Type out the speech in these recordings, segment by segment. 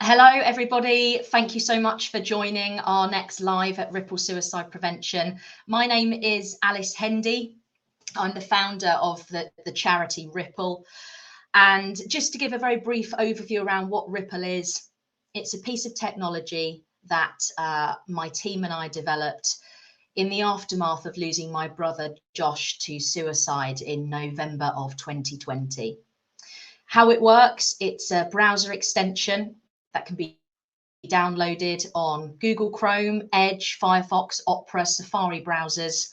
Hello, everybody. Thank you so much for joining our next live at Ripple Suicide Prevention. My name is Alice Hendy. I'm the founder of the charity Ripple. And just to give a very brief overview around what Ripple is, it's a piece of technology that my team and I developed in the aftermath of losing my brother Josh to suicide in November of 2020. How it works, it's a browser extension that can be downloaded on Google Chrome, Edge, Firefox, Opera, Safari browsers.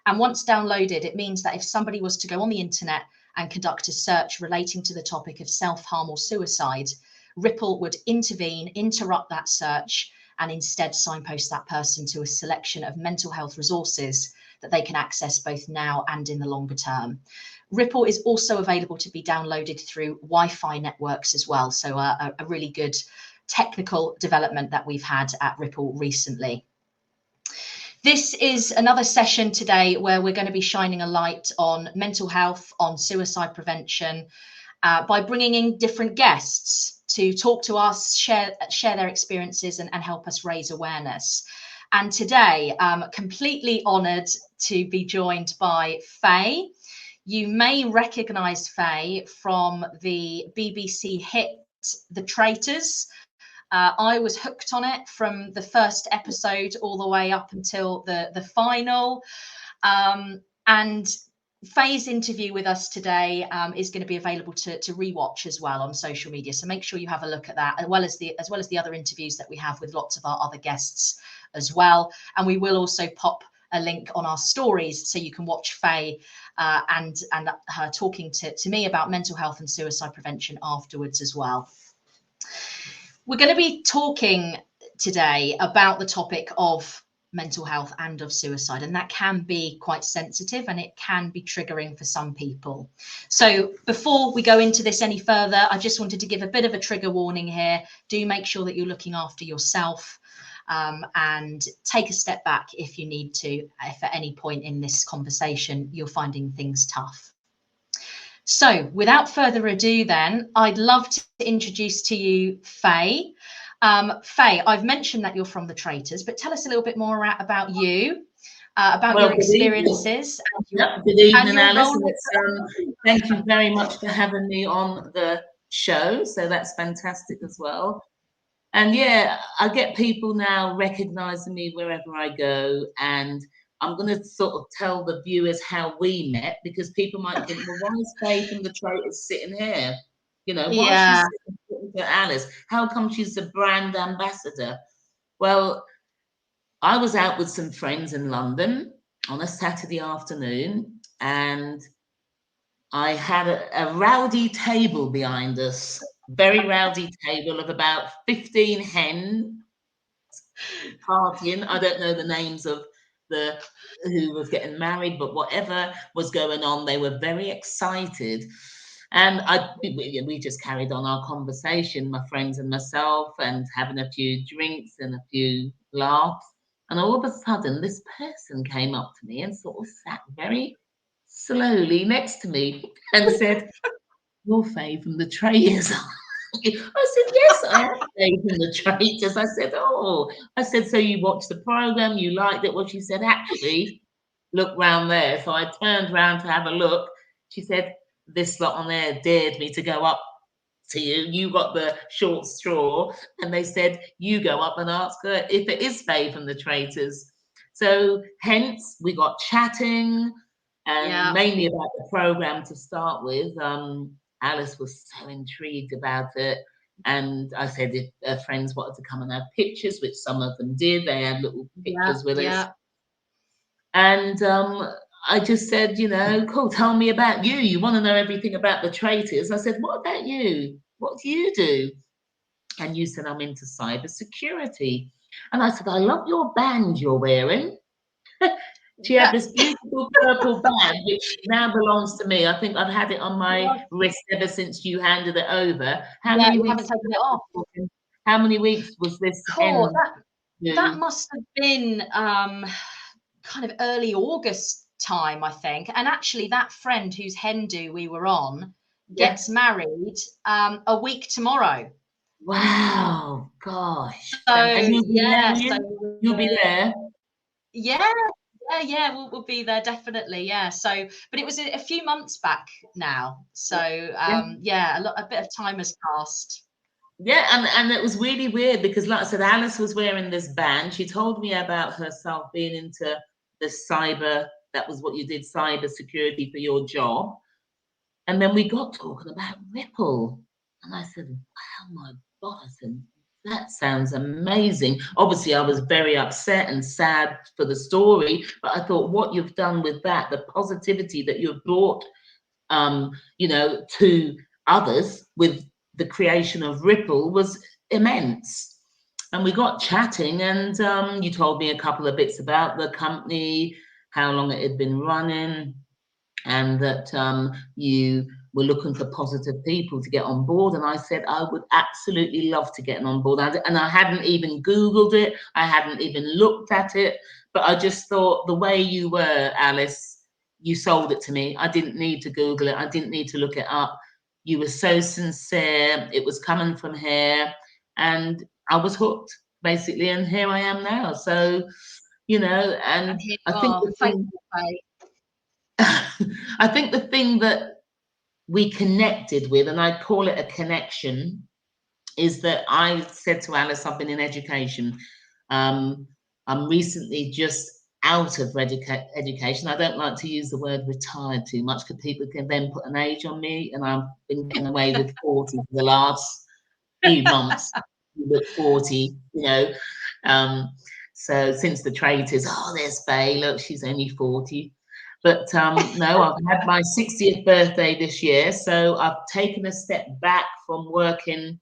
And once downloaded, it means that if somebody was to go on the internet and conduct a search relating to the topic of self-harm or suicide, Ripple would intervene, interrupt that search, and instead signpost that person to a selection of mental health resources that they can access both now and in the longer term. Ripple is also available to be downloaded through Wi-Fi networks as well. So a really good technical development that we've had at Ripple recently. This is another session today where we're going to be shining a light on mental health, on suicide prevention, by bringing in different guests to talk to us, share their experiences and help us raise awareness. And today, I'm completely honoured to be joined by Fay. You may recognise Fay from the BBC hit The Traitors. I was hooked on it from the first episode all the way up until the final. And Fay's interview with us today is going to be available to rewatch as well on social media. So make sure you have a look at that, as well as the other interviews that we have with lots of our other guests as well. And we will also pop a link on our stories so you can watch Fay and her talking to me about mental health and suicide prevention afterwards as well. We're going to be talking today about the topic of mental health and of suicide, and that can be quite sensitive and it can be triggering for some people. So before we go into this any further, I just wanted to give a bit of a trigger warning here. Do make sure that you're looking after yourself and take a step back if you need to, if at any point in this conversation you're finding things tough. So without further ado then, I'd love to introduce to you Fay. Fay, I've mentioned that you're from the Traitors, but tell us a little bit more about you, about your experiences. Good evening, Alice. Thank you very much for having me on the show. So that's fantastic as well. And yeah, I get people now recognizing me wherever I go, and I'm going to sort of tell the viewers how we met, because people might think, well, why is Fay from the Traitors sitting here? You know, why is she sitting to Alice? How come she's the brand ambassador? Well, I was out with some friends in London on a Saturday afternoon, and I had a rowdy table behind us, very rowdy table of about 15 hens partying. I don't know the names of who was getting married, but whatever was going on, they were very excited. And we just carried on our conversation, my friends and myself, and having a few drinks and a few laughs. And all of a sudden, this person came up to me and sort of sat very slowly next to me and said, "You're Fay from the Traitors." I said, "Yes, I am Fay from the Traitors." I said, "Oh," I said, "So you watched the program, you liked it?" Well, she said, "Actually, look round there." So I turned round to have a look. She said, "This lot on there dared me to go up to you. You got the short straw." And they said, "You go up and ask her if it is Fay from the Traitors." So hence we got chatting, and mainly about the program to start with. Alice was so intrigued about it. And I said if her friends wanted to come and have pictures, which some of them did, they had little pictures with us. And I just said, you know, "Cool, tell me about you. You want to know everything about the Traitors." I said, "What about you? What do you do?" And you said, "I'm into cybersecurity." And I said, "I love your band you're wearing." She had this beautiful purple band, which now belongs to me. I think I've had it on my wrist ever since you handed it over. How many weeks? Haven't taken it off. How many weeks was this? Cool. That must have been kind of early August time, I think. And actually, that friend whose hen do we were on gets married a week tomorrow. Wow, gosh. And So you'll be there, yeah, will so you? You'll be there. yeah, yeah, we'll be there definitely. Yeah. So, but it was a few months back now. So Yeah. yeah, a bit of time has passed. Yeah, and it was really weird because, like I said, Alice was wearing this band. She told me about herself being into the cyber, that was what you did, cyber security for your job. And then we got talking about Ripple. And I said, wow, my God, I said, that sounds amazing. Obviously, I was very upset and sad for the story, but I thought what you've done with that, the positivity that you've brought, to others with the creation of Ripple was immense. And we got chatting, and you told me a couple of bits about the company, how long it had been running, and that you were looking for positive people to get on board. And I said, I would absolutely love to get on board. And I hadn't even Googled it, I hadn't even looked at it, but I just thought the way you were, Alice, you sold it to me. I didn't need to Google it, I didn't need to look it up. You were so sincere, it was coming from here, and I was hooked, basically. And here I am now. So, And and here I you think are. the Thank thing you, Faye. I think the thing that we connected with, and I call it a connection, is that I said to Alice, I've been in education. Um, I'm recently just out of education. I don't like to use the word retired too much because people can then put an age on me, and I've been getting away with 40 for the last few months. You look 40, Um, so since the Traitors, oh, there's Fay, look, she's only 40. But no, I've had my 60th birthday this year, so I've taken a step back from working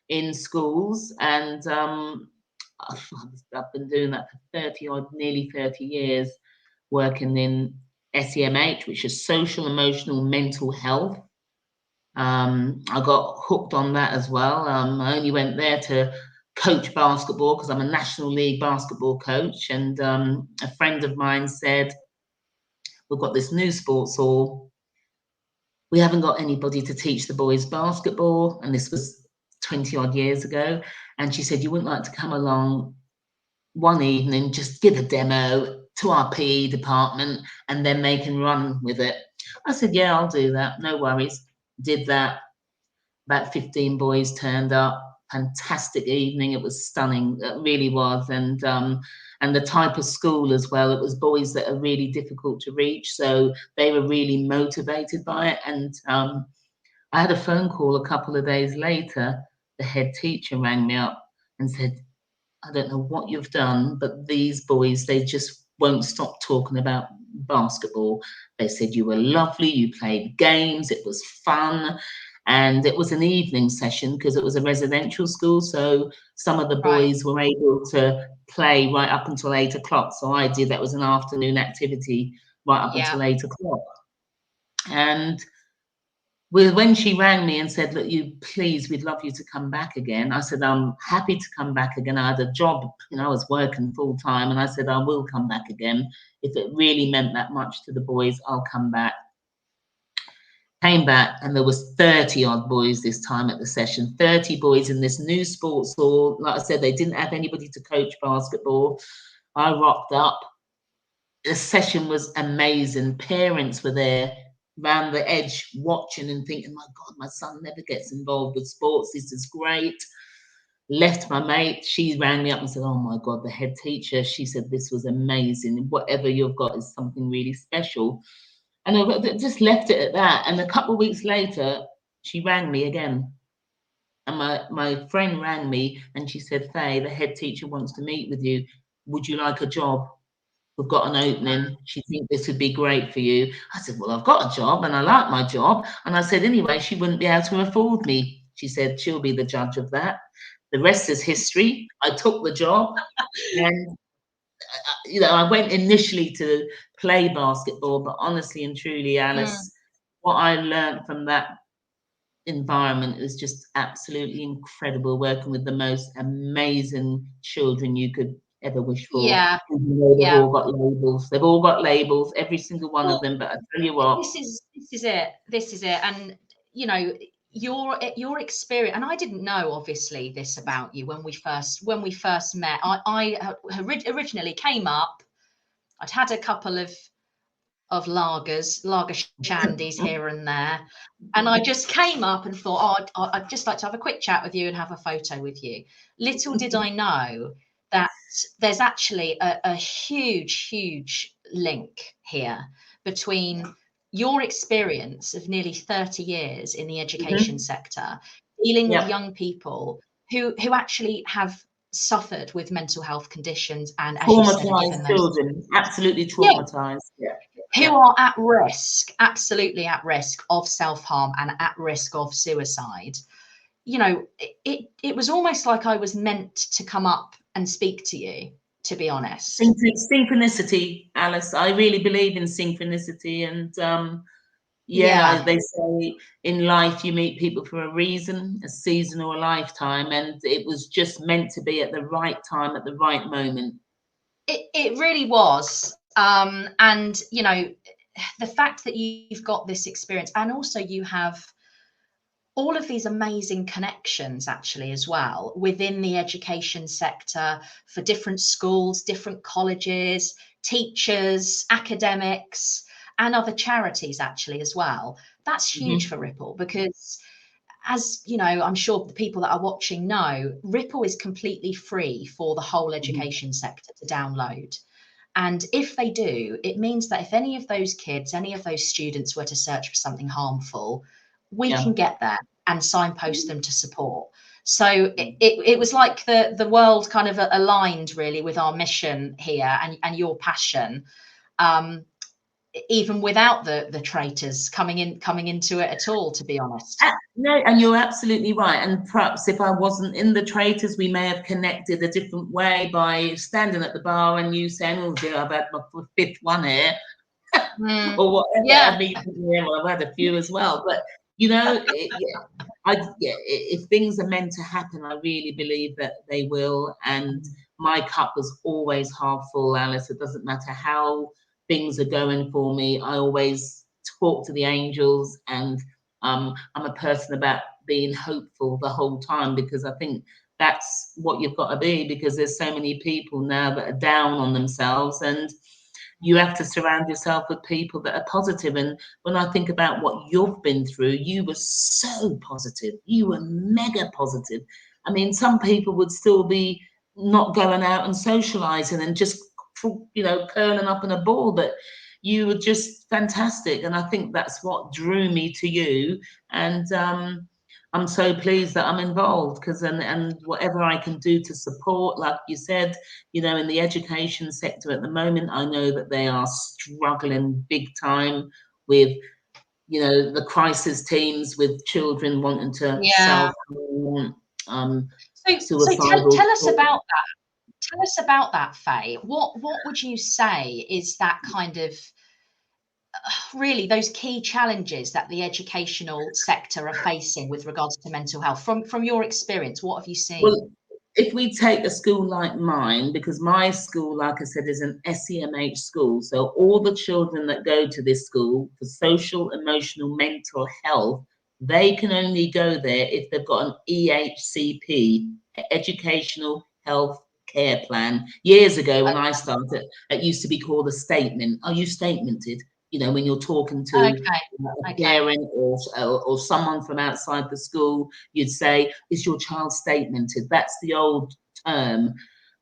in schools, and I've been doing that for 30 odd, nearly 30 years, working in SEMH, which is social, emotional, mental health. I got hooked on that as well. I only went there to coach basketball because I'm a National League basketball coach, and a friend of mine said, we've got this new sports hall, we haven't got anybody to teach the boys basketball, and this was 20 odd years ago. And she said, you wouldn't like to come along one evening, just give a demo to our PE department, and then they can run with it. I said, yeah, I'll do that, no worries. Did that. About 15 boys turned up. Fantastic evening. It was stunning. It really was. And the type of school as well. It was boys that are really difficult to reach, so they were really motivated by it. And I had a phone call a couple of days later. The head teacher rang me up and said, I don't know what you've done, but these boys, they just won't stop talking about basketball. They said you were lovely, you played games, it was fun. And it was an evening session because it was a residential school. So some of the Right. boys were able to play right up until 8 o'clock. So I did, that was an afternoon activity right up Yeah. until 8 o'clock. And when she rang me and said, look, please, we'd love you to come back again. I said, I'm happy to come back again. I had a job, I was working full time, and I said, I will come back again. If it really meant that much to the boys, I'll come back. Came back, and there was 30 odd boys this time at the session, 30 boys in this new sports hall. Like I said, they didn't have anybody to coach basketball. I rocked up. The session was amazing. Parents were there, around the edge, watching and thinking, my God, my son never gets involved with sports. This is great. Left my mate. She rang me up and said, oh my God, the head teacher, she said, this was amazing. Whatever you've got is something really special. And I just left it at that. And a couple of weeks later, she rang me again. And my friend rang me and she said, Faye, the head teacher wants to meet with you. Would you like a job? We've got an opening. She thinks this would be great for you. I said, well, I've got a job and I like my job. And I said, anyway, she wouldn't be able to afford me. She said, she'll be the judge of that. The rest is history. I took the job, and I went initially to play basketball, but honestly and truly, Mm. Alice, what I learned from that environment is just absolutely incredible, working with the most amazing children you could ever wish for. Yeah. They've Yeah. all got labels. They've all got labels, every single one of Well, them. But I tell you what, this is it. This is it. And your experience, and I didn't know obviously this about you when we first met. I originally came up. I'd had a couple of lager shandies here and there, and I just came up and thought, oh, I'd just like to have a quick chat with you and have a photo with you. Little did I know that there's actually a huge link here between your experience of nearly 30 years in the education sector, dealing with young people who actually have suffered with mental health conditions, and as you said, are given Traumatized those, children, absolutely yeah, traumatized. who are at risk, absolutely at risk of self-harm and at risk of suicide. You know, it was almost like I was meant to come up and speak to you, to be honest. Synchronicity, Alice. I really believe in synchronicity, and Yeah, they say in life you meet people for a reason, a season, or a lifetime, and it was just meant to be at the right time, at the right moment. it really was. And you know, the fact that you've got this experience, and also you have all of these amazing connections actually as well within the education sector, for different schools, different colleges, teachers, academics, and other charities actually as well. That's huge for Ripple, because, as you know, I'm sure the people that are watching know, Ripple is completely free for the whole education sector to download. And if they do, it means that if any of those kids, any of those students were to search for something harmful, we Yeah. can get there and signpost them to support. So it was like the world kind of aligned really with our mission here, and your passion, even without the traitors coming into it at all, to be honest. No, and you're absolutely right. And perhaps if I wasn't in the Traitors, we may have connected a different way by standing at the bar and you saying, "Oh dear, I've had my fifth one here," or whatever. Yeah, I mean, yeah, well, I've had a few as well. But you know, if things are meant to happen, I really believe that they will. And my cup was always half full, Alice. It doesn't matter how things are going for me. I always talk to the angels, and I'm a person about being hopeful the whole time, because I think that's what you've got to be, because there's so many people now that are down on themselves, and you have to surround yourself with people that are positive. And when I think about what you've been through, you were so positive. You were mega positive. I mean, some people would still be not going out and socializing and just, curling up in a ball, but you were just fantastic. And I think that's what drew me to you. And I'm so pleased that I'm involved, because and whatever I can do to support, like you said, in the education sector at the moment, I know that they are struggling big time with, the crisis teams with children wanting to yeah. self-harm, So suicidal tell us thoughts. about that. Tell us about that, Faye. What would you say is that kind of, really, those key challenges that the educational sector are facing with regards to mental health, from your experience? What have you seen? Well, if we take a school like mine, because my school, like I said, is an SEMH school, so all the children that go to this school for social, emotional, mental health, they can only go there if they've got an EHCP, Educational Health Care Plan. Years ago, when I started, it used to be called a statement. Are you statemented? When you're talking to Okay, a okay, parent or someone from outside the school, you'd say, "Is your child statemented?" That's the old term.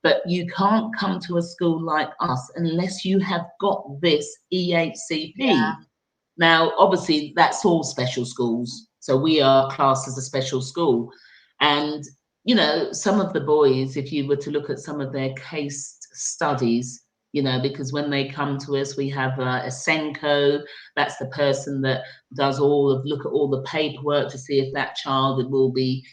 But you can't come to a school like us unless you have got this yeah, EHCP. Now, obviously, that's all special schools. So we are classed as a special school. And, some of the boys, if you were to look at some of their case studies, because when they come to us, we have a Senko. That's the person that does look at all the paperwork to see if that child will be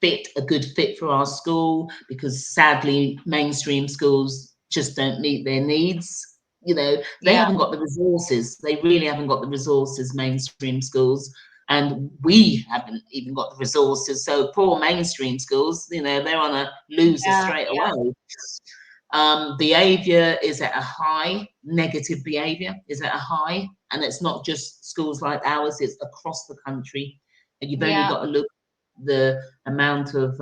a good fit for our school, because sadly, mainstream schools just don't meet their needs. They yeah, haven't got the resources. They really haven't got the resources, mainstream schools. And we haven't even got the resources. So poor mainstream schools, they're on a loser yeah, straight yeah, away. Behavior is at a high, negative behavior is at a high. And it's not just schools like ours, it's across the country. And you've only Yeah. got to look at the amount of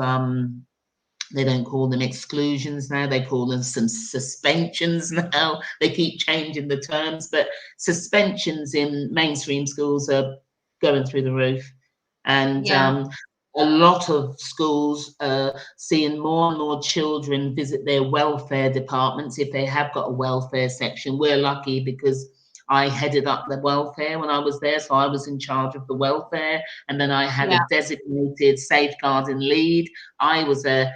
they don't call them exclusions now, they call them some suspensions now. They keep changing the terms, but suspensions in mainstream schools are going through the roof. And Yeah. a lot of schools are seeing more and more children visit their welfare departments if they have got a welfare section. We're lucky because I headed up the welfare when I was there, so I was in charge of the welfare, and then I had Yeah. a designated safeguarding lead. I was a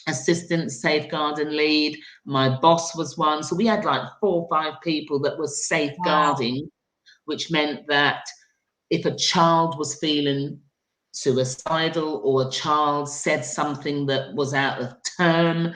assistant safeguarding lead. My boss was one. So we had like 4 or 5 people that were Wow. safeguarding, which meant that if a child was feeling suicidal or a child said something that was out of turn,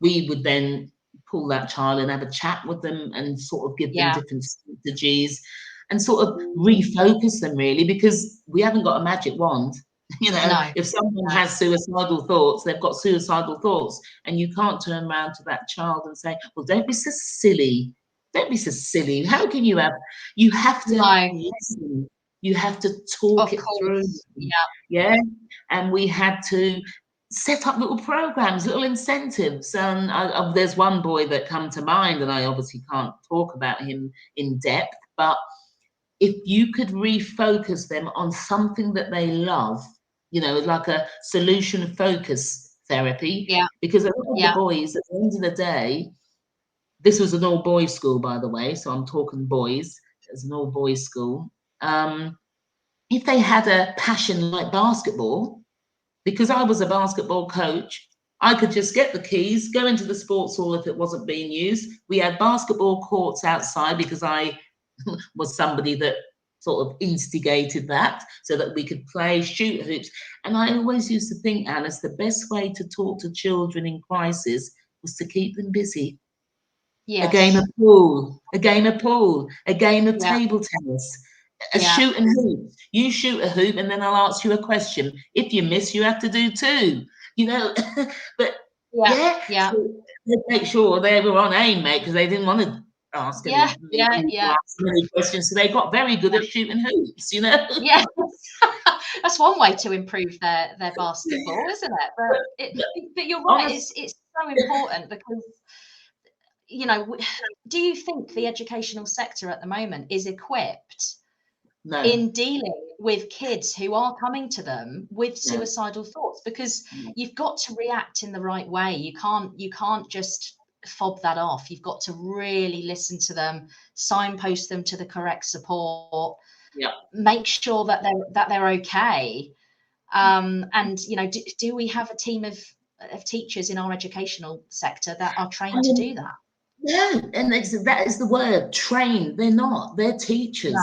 we would then pull that child and have a chat with them and sort of give them Yeah. different strategies and sort of refocus them, really, because we haven't got a magic wand. You know, No. if someone No. has suicidal thoughts, they've got suicidal thoughts, and you can't turn around to that child and say, well, don't be so silly. Don't be so silly. How can you have, you have to No. listen. You have to talk Of it through. course. Yeah. Yeah. And we had to set up little programs, little incentives. And there's one boy that come to mind, and I obviously can't talk about him in depth, but if you could refocus them on something that they love, you know, like a solution focus therapy, Yeah. because a lot of the Yeah. boys at the end of the day, this was an all boys school, by the way, so I'm talking boys, it's an all boys school. If they had a passion like basketball, because I was a basketball coach, I could just get the keys, go into the sports hall if it wasn't being used. We had basketball courts outside because I was somebody that sort of instigated that so that we could play, shoot hoops. And I always used to think, Alice, the best way to talk to children in crisis was to keep them busy. A game of Yes. pool, a game of pool, a game of Yeah. table tennis, a Yeah. shoot and hoop. You shoot a hoop, and then I'll ask you a question. If you miss, you have to do two. You know, but Yeah. yeah, Yeah. so they make sure they were on aim, mate, because they didn't want to ask Yeah. any me Yeah. to Yeah. ask many questions. So they got very good at shooting hoops. You know. Yeah. That's one way to improve their basketball, isn't it? But But you're right. honest, It's so important because, you know, do you think the educational sector at the moment is equipped no, in dealing with kids who are coming to them with no, suicidal thoughts? Because no. you've got to react in the right way. You can't just fob that off. You've got to really listen to them, signpost them to the correct support, Yeah. make sure that they're okay. And you know, do we have a team of teachers in our educational sector that are I trained to mean, do that? no, and that is the word, trained. They're not. They're No. teachers.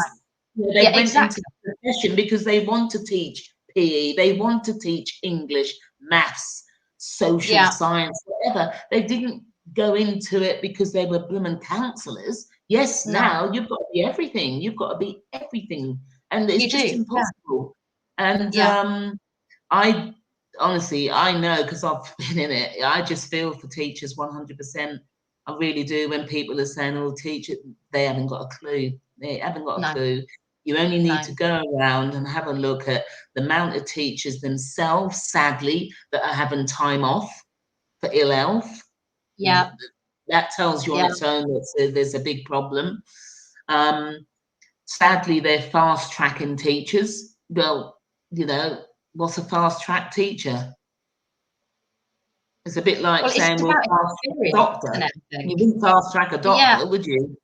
You know, they Yeah, went into exactly. the profession because they want to teach PE, they want to teach English, maths, social Yeah. science, whatever. They didn't go into it because they were blooming counsellors. Yes, No, now you've got to be everything. You've got to be everything, and it's you just do. Yeah. impossible. And Yeah. I honestly, I know because I've been in it. I just feel for teachers 100%. I really do. When people are saying, "Oh, teacher," they haven't got a clue. They haven't got a No, clue. You only need no. to go around and have a look at the amount of teachers themselves, sadly, that are having time off for ill health. Yeah. That tells you on Yeah. its own that there's a big problem. Um, Sadly, they're fast tracking teachers. Well, you know, what's a fast track teacher? It's a bit like Well, it's saying we'll about fast track a experience, isn't doctor. it, I You think? wouldn't fast track a Yeah. doctor, would you?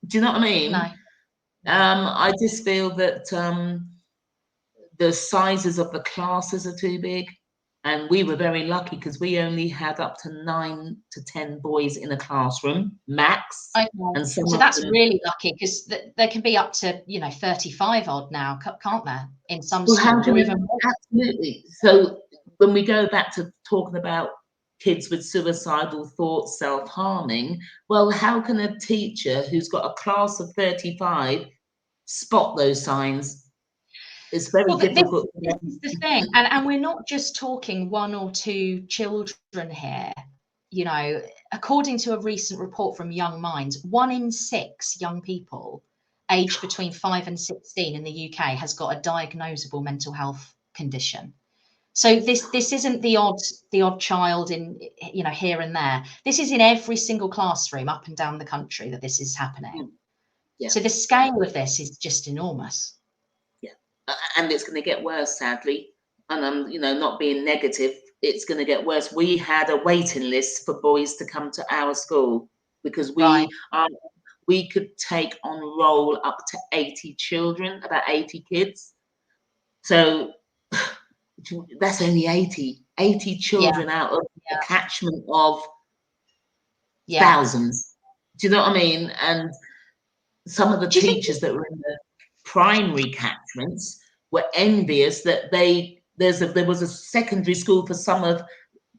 Do you know what I No. mean? No. I just feel that the sizes of the classes are too big. And we were very lucky because we only had up to 9 to 10 boys in a classroom, max. Okay. And some So of that's them, really lucky because there can be up to, you know, 35 odd now, can't there, in some well, how schools can or it, even more? absolutely. So when we go back to talking about kids with suicidal thoughts, self-harming, well, how can a teacher who's got a class of 35 spot those signs? It's very Well, difficult. this is the thing, and we're not just talking one or two children here. You know, according to a recent report from Young Minds, 1 in 6 young people aged between 5 and 16 in the UK has got a diagnosable mental health condition. So this isn't the odd child in, you know, here and there. This is in every single classroom up and down the country that this is happening. Yeah. So the scale of this is just enormous. Yeah, and it's going to get worse, sadly. And I'm, you know, not being negative, it's going to get worse. We had a waiting list for boys to come to our school because Right. we could take on roll up to 80 children, about 80 kids. So that's only 80 children out of a catchment of thousands. Do you know what I mean? And some of the teachers that were in the primary catchments were envious that there was a secondary school for some of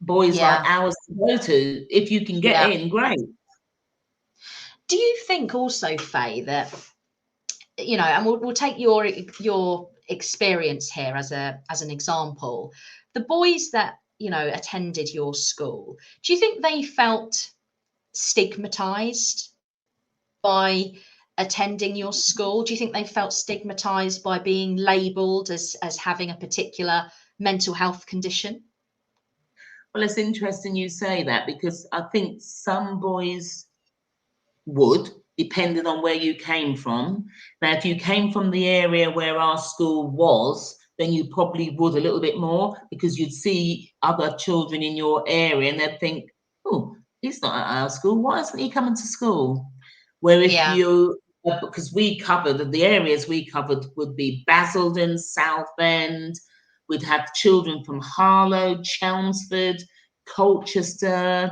boys like ours to go to. If you can get in, great. Do you think also, Faye, that, you know, and we'll take your experience here as an example, the boys that, you know, attended your school, do you think they felt stigmatized by attending your school? Do you think they felt stigmatized by being labeled as having a particular mental health condition? Well, it's interesting you say that, because I think some boys would, depending on where you came from. Now, if you came from the area where our school was, then you probably would a little bit more, because you'd see other children in your area and they'd think, oh, he's not at our school, why isn't he coming to school? Where if you, because we covered, the areas we covered would be Basildon, Southend, we'd have children from Harlow, Chelmsford, Colchester,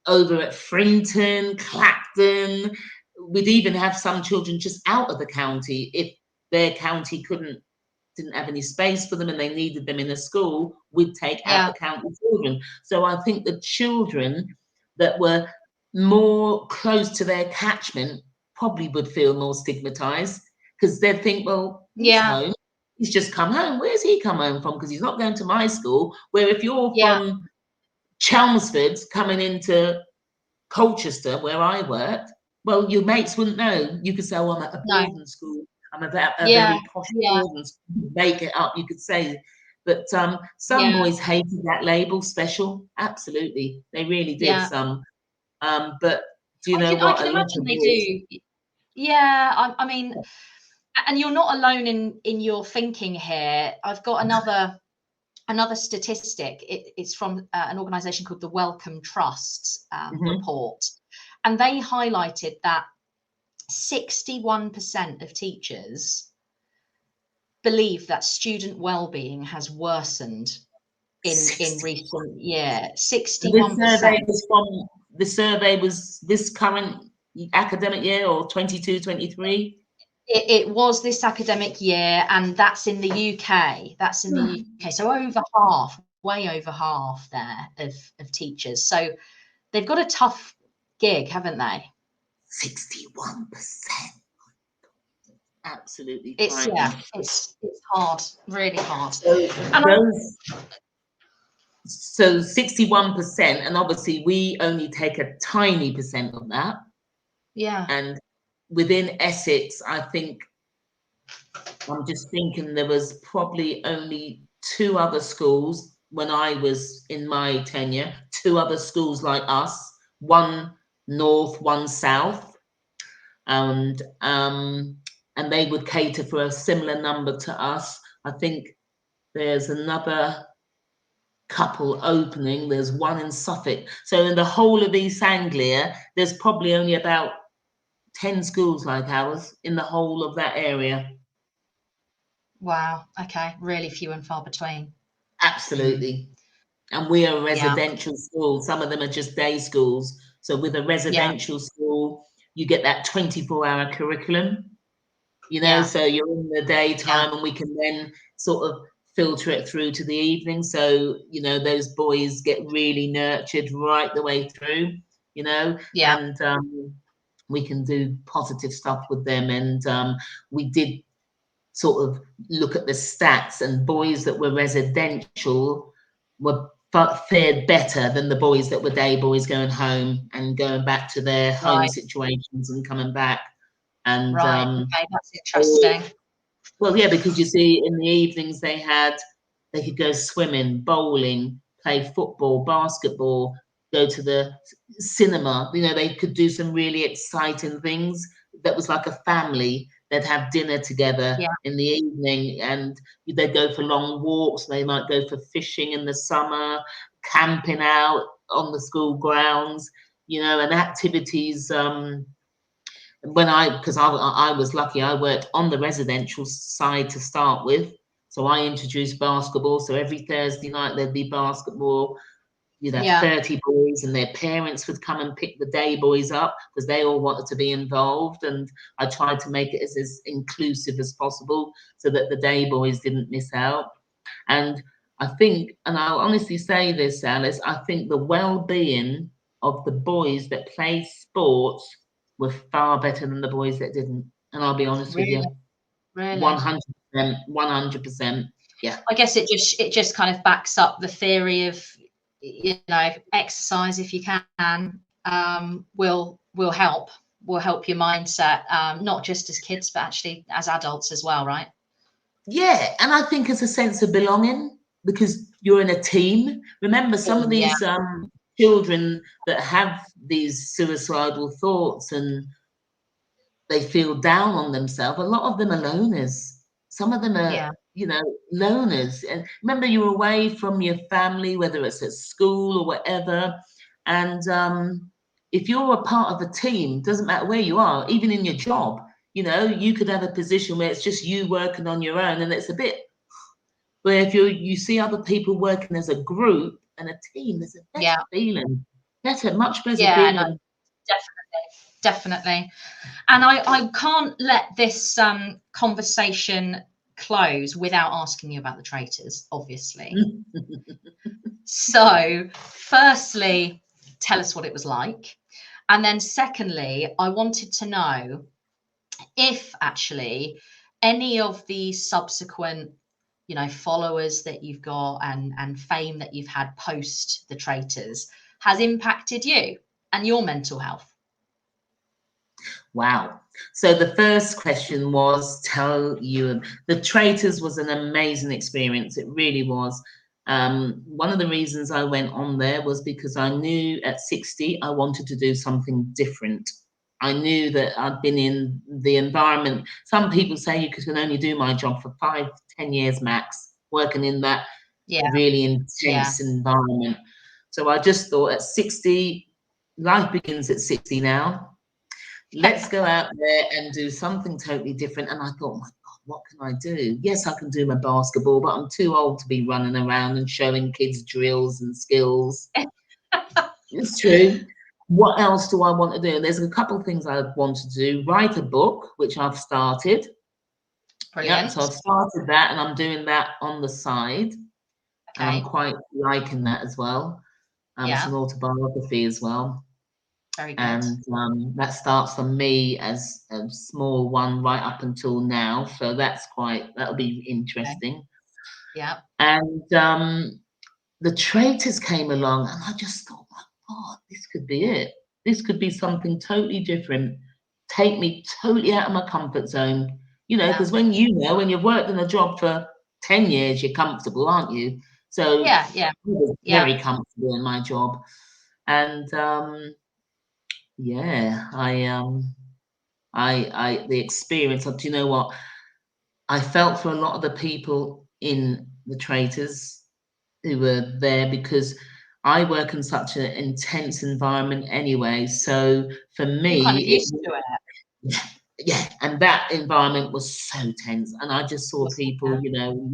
over at Frinton, Clacton. We'd even have some children just out of the county if their county didn't have any space for them and they needed them in a school. We'd take out the county children. So I think the children that were more close to their catchment probably would feel more stigmatized, because they'd think, well, he's home. He's just come home. Where's he come home from? Because he's not going to my school. Where if you're from Chelmsford coming into Colchester, where I worked, well, your mates wouldn't know. You could say, oh, I'm at a boarding school. I'm at a very posh boarding school. Make it up, you could say. But some boys hated that label, special. Absolutely. They really did, some. But do you know what? I can imagine they do. Yeah, I mean, and you're not alone in your thinking here. I've got another statistic. It's from an organisation called the Wellcome Trust report, and they highlighted that 61% of teachers believe that student well-being has worsened in recent years. 61%. The survey was this current academic year, or 22-23? It was this academic year, and that's in the UK. That's in the UK. So over half, way over half there of teachers. So they've got a tough gig, haven't they? 61%. Absolutely. It's it's hard, really hard. So 61%, and obviously we only take a tiny percent of that. Yeah. And within Essex, I think, I'm just thinking, there was probably only 2 other schools when I was in my tenure, 2 other schools like us, one north, one south, and they would cater for a similar number to us. I think there's another couple opening. There's one in Suffolk. So in the whole of East Anglia, there's probably only about 10 schools like ours in the whole of that area. Wow. Okay. Really few and far between. Absolutely. And we are a residential school. Some of them are just day schools. So with a residential school, you get that 24-hour curriculum, you know, so you're in the daytime and we can then sort of filter it through to the evening. So, you know, those boys get really nurtured right the way through, you know, and we can do positive stuff with them. And we did sort of look at the stats, and boys that were residential were fared better than the boys that were day boys, going home and going back to their home situations and coming back. And Right. Okay, that's interesting. well, yeah, because you see, in the evenings they could go swimming, bowling, play football, basketball, go to the cinema. You know, they could do some really exciting things. That was like a family. They'd have dinner together Yeah. in the evening, and they'd go for long walks. They might go for fishing in the summer, camping out on the school grounds. You know, and activities. Because I was lucky, I worked on the residential side to start with. So I introduced basketball. So every Thursday night there'd be basketball. You'd have Yeah. 30 boys, and their parents would come and pick the day boys up because they all wanted to be involved. And I tried to make it as inclusive as possible so that the day boys didn't miss out. And I think, and I'll honestly say this, Alice, I think the well-being of the boys that play sports were far better than the boys that didn't. And I'll be honest with Really, you, really. 100%, 100%. Yeah. I guess it just kind of backs up the theory of, exercise, if you can, will help your mindset, not just as kids, but actually as adults as well, right? Yeah, and I think it's a sense of belonging because you're in a team. Remember, some of Yeah, these children that have these suicidal thoughts and they feel down on themselves, a lot of them are loners. Some of them are, yeah, loners. And remember, you're away from your family, whether it's at school or whatever. And if you're a part of a team, doesn't matter where you are, even in your job, you could have a position where it's just you working on your own, and it's a bit where if you see other people working as a group and a team, there's a better yeah, feeling, much better yeah. No, feeling. definitely. And I can't let this conversation close without asking you about the Traitors, obviously. So, firstly, tell us what it was like. And then, secondly, I wanted to know if actually any of the subsequent, followers that you've got and fame that you've had post the Traitors has impacted you and your mental health. Wow. So the first question was, tell you the Traitors was an amazing experience. It really was. One of the reasons I went on there was because I knew at 60 I wanted to do something different. I knew that I'd been in the environment. Some people say you can only do my job for 5-10 years max, working in that Yeah, really yeah, intense environment. So I just thought at 60, life begins at 60 now. Let's go out there and do something totally different. And I thought, my God, what can I do? Yes, I can do my basketball, but I'm too old to be running around and showing kids drills and skills. It's true. What else do I want to do? There's a couple of things I want to do. Write a book, which I've started. Yeah, so brilliant. I've started that and I'm doing that on the side. And I'm Okay, quite liking that as well. It's yeah, an autobiography as well. very good. And that starts for me as a small one right up until now. So that'll be Okay, interesting. yeah, And the Traitors came along, and I just thought, my God, this could be it. This could be something totally different. Take me totally out of my comfort zone. yeah, Because when you've worked in a job for 10 years, you're comfortable, aren't you? So yeah, yeah, I was yeah. very comfortable in my job. And yeah, the experience of, do you know what? I felt for a lot of the people in the Traitors who were there because I work in such an intense environment anyway. So for You're kind me, of used to it. yeah, and that environment was so tense. And I just saw Wasn't people,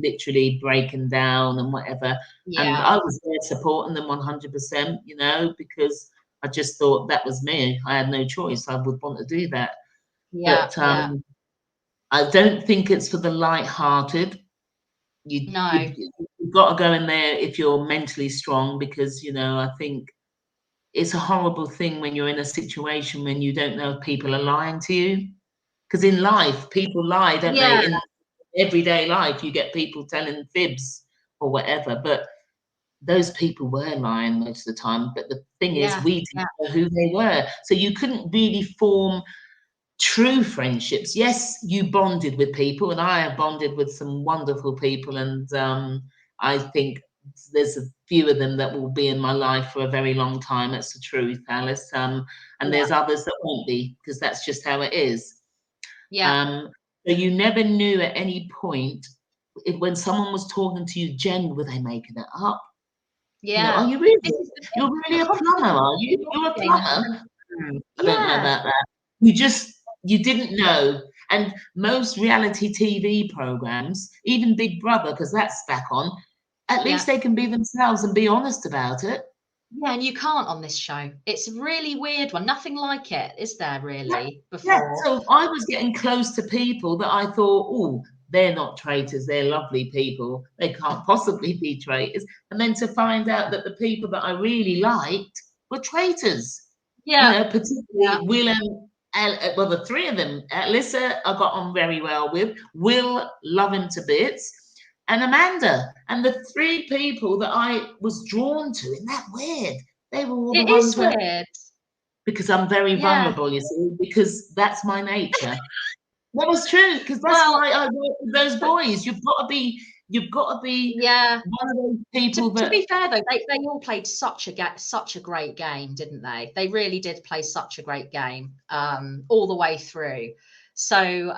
literally breaking down and whatever. And Yeah, I was there supporting them 100%, because I just thought that was me. I had no choice. I would want to do that. yeah, But yeah. I don't think it's for the light-hearted. You, No, you, you've got to go in there if you're mentally strong because, I think it's a horrible thing when you're in a situation when you don't know if people are lying to you. Because in life, people lie, don't they? yeah, In everyday life, you get people telling fibs or whatever, but those people were lying most of the time. But the thing is, yeah, we yeah, didn't know who they were. So you couldn't really form true friendships. Yes, you bonded with people, and I have bonded with some wonderful people, and I think there's a few of them that will be in my life for a very long time. That's the truth, Alice. And Yeah. there's others that won't be, because that's just how it is. Yeah. So you never knew at any point when someone was talking to you, Jen, were they making it up? You know, are Yeah. you really? This is the You're thing. really The a plumber, confidence are is you? You're a lacking, plumber? and I don't know yeah. about that. You didn't know. And most reality TV programs, even Big Brother, because that's back on, at Yeah. least they can be themselves and be honest about it. Yeah, and you can't on this show. It's a really weird one. Nothing like it, is there Yeah, really, yeah. before? So I was getting close to people that I thought, oh, they're not traitors, they're lovely people. They can't possibly be traitors. And then to find out that the people that I really liked were traitors. You Yeah. know, Yeah. particularly Will and well, the three of them. Alyssa, I got on very well with. Will, love him to bits, and Amanda. And the three people that I was drawn to, isn't that weird? They were all the It ones is that, weird. because I'm very Yeah. vulnerable, you see, because that's my nature. That was true, because that's Well, why I work with those boys. You've got to be yeah. one of those people To that be fair though, they all played such a great game, didn't they? They really did play such a great game, all the way through. So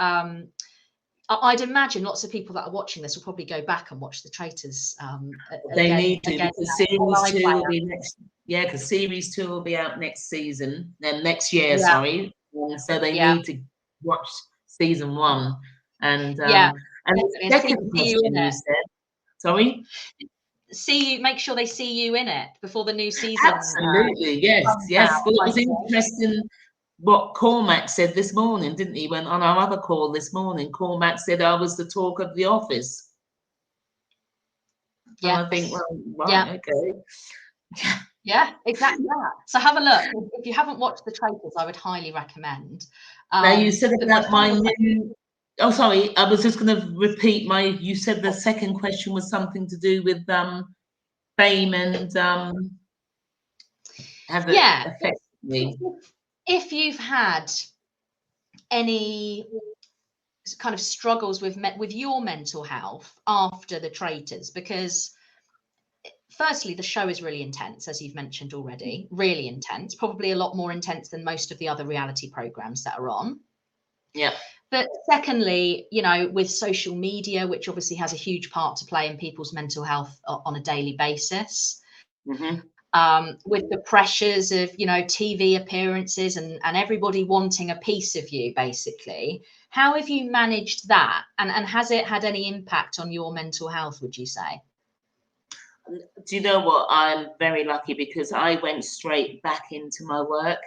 I'd imagine lots of people that are watching this will probably go back and watch the Traitors they again need to, because now on series two will iPlayer. be next. Yeah, because series two will be out next season, then next year, Yeah, sorry. So they yeah, need to watch season one. And yeah, the definitely. And second see you in question you it. said, sorry? See you. Make sure they see you in it before the new season Absolutely, yes, comes yes. out. Well, it was Hopefully. interesting what Cormac said this morning, didn't he? When on our other call this morning, Cormac said I was the talk of the office. And I think, Yes. well, Yeah. right, okay. Yeah, exactly that. So have a look. If you haven't watched The Traitors, I would highly recommend. Now you said But my about my final question, new. Oh, sorry. I was just going to repeat my. You said the second question was something to do with fame and has it yeah, affected me? if you've had any kind of struggles with your mental health after The Traitors, because firstly, the show is really intense, as you've mentioned already, really intense, probably a lot more intense than most of the other reality programs that are on. Yeah. But secondly, you know, with social media, which obviously has a huge part to play in people's mental health on a daily basis, Mm-hmm. with the pressures of, you know, TV appearances and everybody wanting a piece of you, basically, how have you managed that? And has it had any impact on your mental health, would you say? Do you know what? I'm very lucky because I went straight back into my work,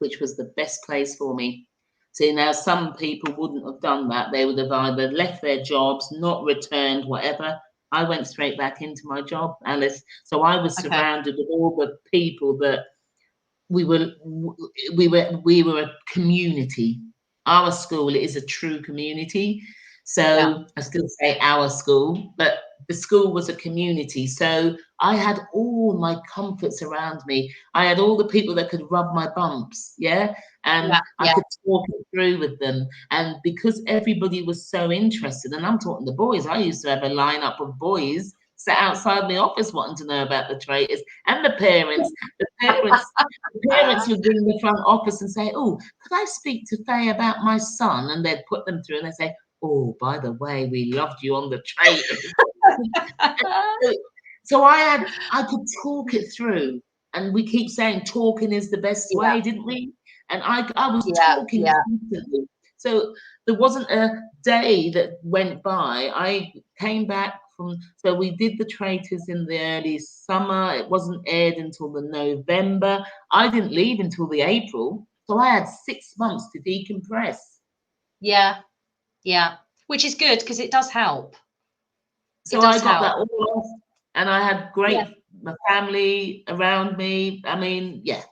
which was the best place for me. See, now some people wouldn't have done that. They would have either left their jobs, not returned, whatever. I went straight back into my job, Alice. So I was Okay. surrounded with all the people that we were a community. Our school is a true community. Yeah. So I still say our school, but the school was a community. So I had all my comforts around me. I had all the people that could rub my bumps, yeah, and Yeah. I Yeah. could talk it through with them. And because everybody was so interested, and I'm talking the boys, I used to have a lineup of boys sat outside my office wanting to know about the traitors, and the parents. The parents would ring the front office and say, "Oh, could I speak to Faye about my son?" And they'd put them through, and they'd say, "Oh, by the way, we loved you on the traitors." So I could talk it through, and we keep saying talking is the best Yeah. way, didn't we? And I was Yeah. talking Yeah. constantly. So there wasn't a day that went by. I came back from, so we did the Traitors in the early summer. It wasn't aired until the November. I didn't leave until the April. So I had 6 months to decompress. Yeah. Yeah. Which is good because it does help. It So I does got that help. all off, and I had Yeah. my family around me. I mean, yeah.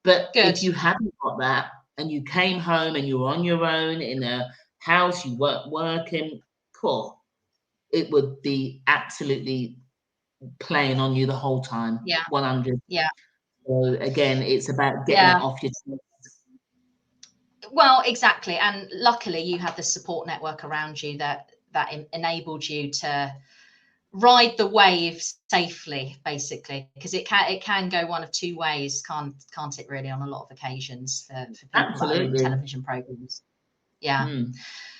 But Good. if you hadn't got that and you came home and you were on your own in a house, you weren't working, cool, it would be absolutely playing on you the whole time, Yeah. 100. Yeah. So again, it's about getting it Yeah. off your chest. Well, exactly. And luckily you had the support network around you that enabled you to ride the wave safely, basically, because it can go one of two ways, can't it really, on a lot of occasions for people that own Absolutely. television programs. Yeah. Mm.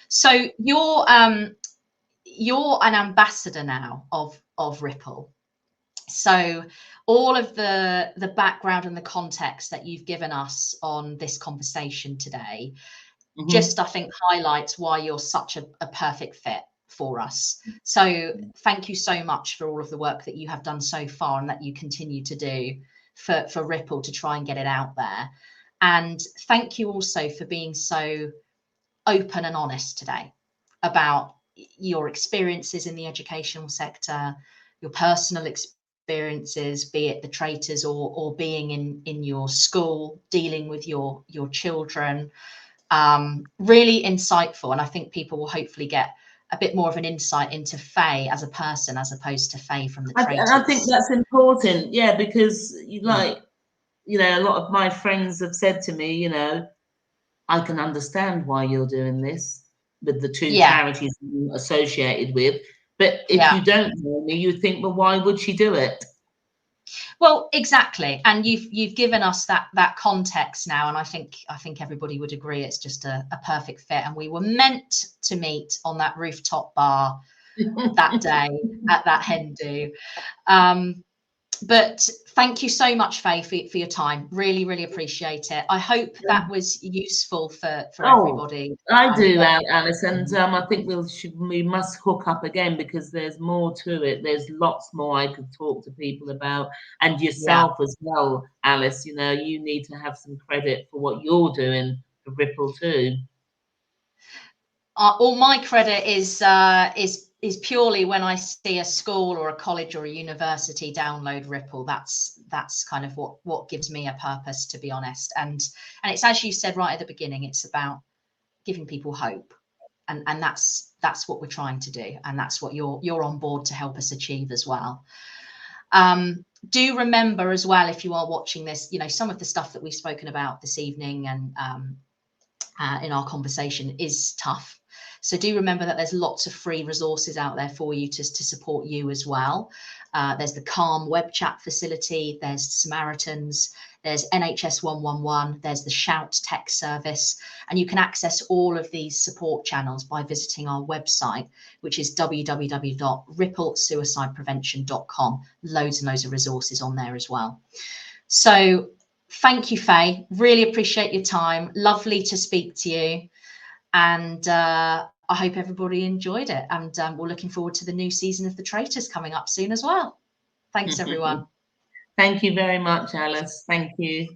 So you're an ambassador now of Ripple. So all of the background and the context that you've given us on this conversation today, just, I think, highlights why you're such a perfect fit for us. So thank you so much for all of the work that you have done so far and that you continue to do for Ripple to try and get it out there. And thank you also for being so open and honest today about your experiences in the educational sector, your personal experiences, be it the Traitors or being in your school, dealing with your children. Really insightful, and I think people will hopefully get a bit more of an insight into Fay as a person, as opposed to Fay from the Traitors. I think that's important, yeah, because Mm. a lot of my friends have said to me, I can understand why you're doing this with the two Yeah, charities you're associated with, but if yeah. you don't know me, you think, well, why would she do it? Well, exactly, and you've given us that context now, and I think everybody would agree it's just a perfect fit, and we were meant to meet on that rooftop bar that day at that hen do. But thank you so much, Fay, for your time. Really, really appreciate it. I hope that was useful for Oh, everybody. I do, But Alice, and I think we must hook up again because there's more to it. There's lots more I could talk to people about, and yeah, yourself as well, Alice. You need to have some credit for what you're doing for Ripple too. all my credit is purely when I see a school or a college or a university download Ripple. That's kind of what gives me a purpose, to be honest. And it's, as you said right at the beginning, it's about giving people hope, and that's what we're trying to do, and that's what you're on board to help us achieve as well. Do remember as well, if you are watching this, some of the stuff that we've spoken about this evening and in our conversation is tough. So do remember that there's lots of free resources out there for you to support you as well. There's the Calm web chat facility, there's Samaritans, there's NHS 111, there's the Shout tech service, and you can access all of these support channels by visiting our website, which is www.ripplesuicideprevention.com. Loads and loads of resources on there as well. So thank you, Fay. Really appreciate your time. Lovely to speak to you. And I hope everybody enjoyed it. And we're looking forward to the new season of The Traitors coming up soon as well. Thanks, everyone. Thank you very much, Alice. Thank you.